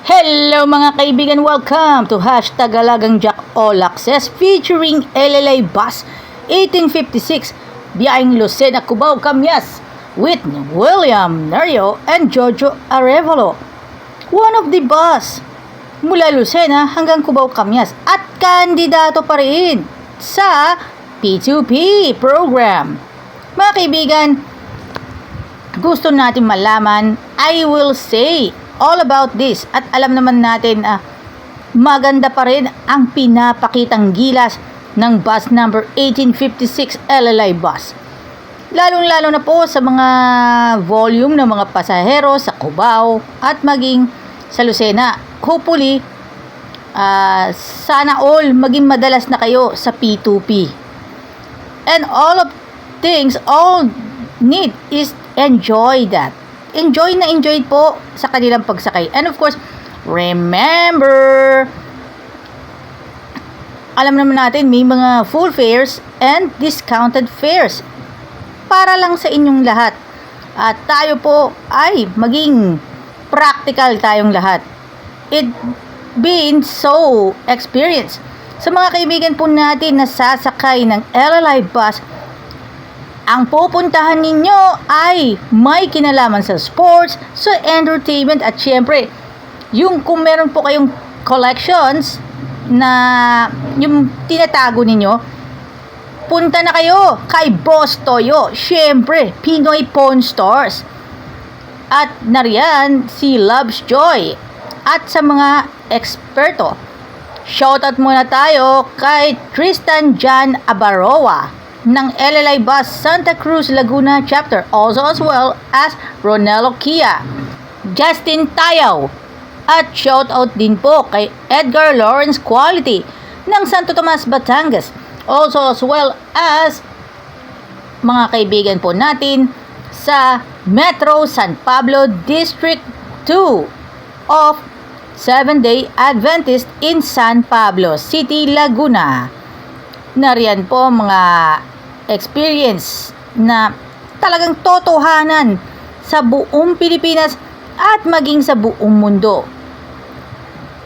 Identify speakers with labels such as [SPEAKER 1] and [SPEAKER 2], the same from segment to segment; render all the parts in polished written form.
[SPEAKER 1] Hello mga kaibigan, welcome to Hashtag Alagang Jack All Access featuring LLA Bus 1856 biyaheng Lucena, Cubao, Camyas with William Nerio and Jojo Arevalo. One of the bus mula Lucena hanggang Cubao, Camyas at kandidato pa rin sa P2P program. Mga kaibigan, gusto natin malaman, I will say all about this at alam naman natin maganda pa rin ang pinapakitang gilas ng bus number 1856 LLI bus. Lalong-lalo na po sa mga volume ng mga pasahero sa Cubao at maging sa Lucena. Hopefully, sana all maging madalas na kayo sa P2P. And all need is enjoy that. Enjoy po sa kanilang pagsakay. And of course, remember, alam naman natin may mga full fares and discounted fares para lang sa inyong lahat. At tayo po ay maging practical tayong lahat. It been so experienced. Sa mga kaibigan po natin na sasakay ng LLI bus, ang pupuntahan ninyo ay may kinalaman sa sports, sa entertainment at syempre, yung kung meron po kayong collections na yung tinatago ninyo, punta na kayo kay Boss Toyo. Syempre, Pinoy Pawn Stores. At nariyan si Love's Joy at sa mga eksperto. Shoutout muna tayo kay Tristan Jan Abaroa ng LLI Bus Santa Cruz Laguna Chapter, also as well as Ronelo Kia, Justin Tayaw, at shoutout din po kay Edgar Lawrence Quality ng Santo Tomas, Batangas, also as well as mga kaibigan po natin sa Metro San Pablo District 2 of Seventh-day Adventist in San Pablo City, Laguna. Nariyan po mga experience na talagang totohanan sa buong Pilipinas at maging sa buong mundo.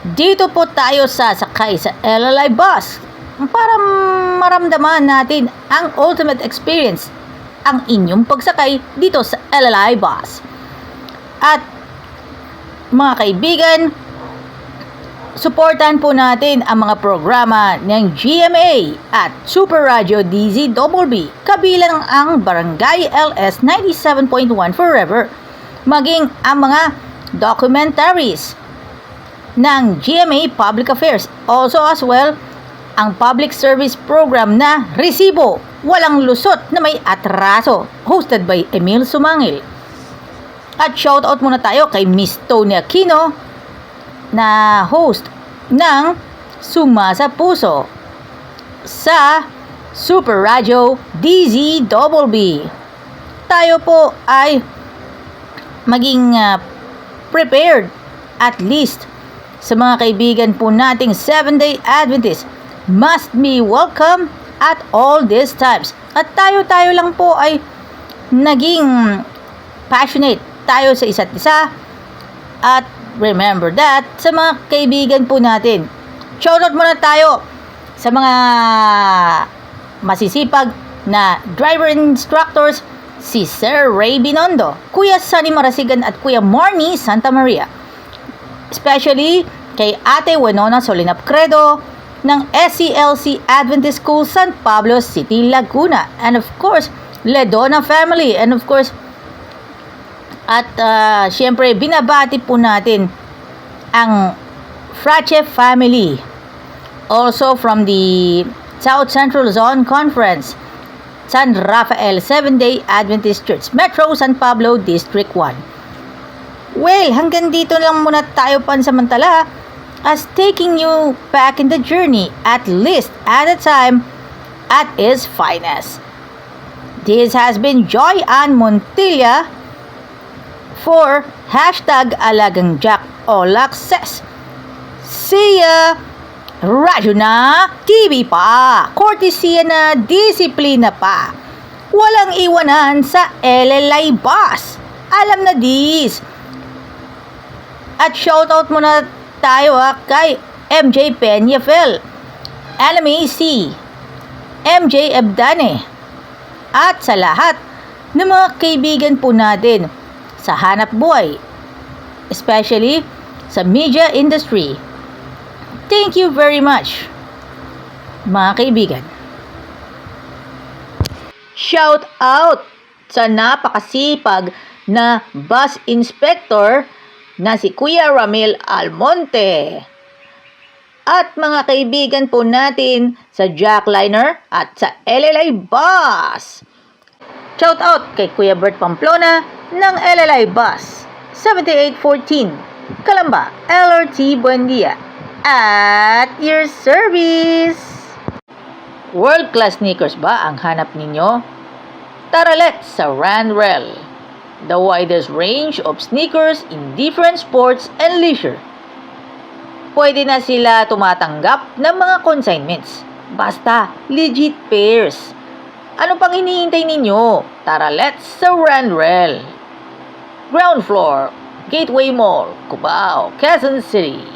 [SPEAKER 1] Dito po tayo sasakay sa LLI bus para maramdaman natin ang ultimate experience, ang inyong pagsakay dito sa LLI bus. At mga kaibigan, suportahan po natin ang mga programa ng GMA at Super Radio DZBB, kabilang ang Barangay LS 97.1 Forever, maging ang mga documentaries ng GMA Public Affairs, also as well ang public service program na Resibo, Walang Lusot na May Atraso, hosted by Emil Sumangil. At shoutout muna tayo kay Miss Tony Aquino na host ng Suma sa Puso sa Super Radio DZBB. Tayo po ay maging prepared at least sa mga kaibigan po nating 7-day Adventist must be welcome at all these times. At tayo lang po ay naging passionate tayo sa isa't isa. At remember that sa mga kaibigan po natin, shoutout muna tayo sa mga masisipag na driver instructors, si Sir Ray Binondo, Kuya Sunny Marasigan at Kuya Marnie Santa Maria. Especially kay Ate Winona Solinap Credo ng SCLC Adventist School San Pablo City, Laguna. And of course, Ledona family. And of course, at syempre, binabati po natin ang Frache family. Also from the South Central Zone Conference, San Rafael 7-day Adventist Church, Metro San Pablo District 1. Well, hanggang dito lang muna tayo pansamantala as taking you back in the journey at least at a time at its finest. This has been Joy Ann Montilla for Hashtag Alagang Jack All Access. See ya! Radyo na, TV pa, kortesiya na, disiplina pa. Walang iwanan sa LLI bus. Alam na dis. At shoutout muna tayo kay MJ Peñafel, LMAC, MJ Ebdane, at sa lahat ng mga kaibigan po natin sa hanap buhay, especially sa media industry. Thank you very much, mga kaibigan. Shout out sa napakasipag na bus inspector na si Kuya Ramil Almonte. At mga kaibigan po natin sa Jackliner at sa LLI Bus. Shout out kay Kuya Bert Pamplona ng LLI Bus 7814 Calamba, LRT Buendia. At your service! World-class sneakers ba ang hanap ninyo? Tara let's sa Randrel, the widest range of sneakers in different sports and leisure. Pwede na sila tumatanggap ng mga consignments. Basta legit pairs. Ano pang hinihintay ninyo? Tara let's sa Randrel. Ground floor, Gateway Mall, Cubao, Quezon City.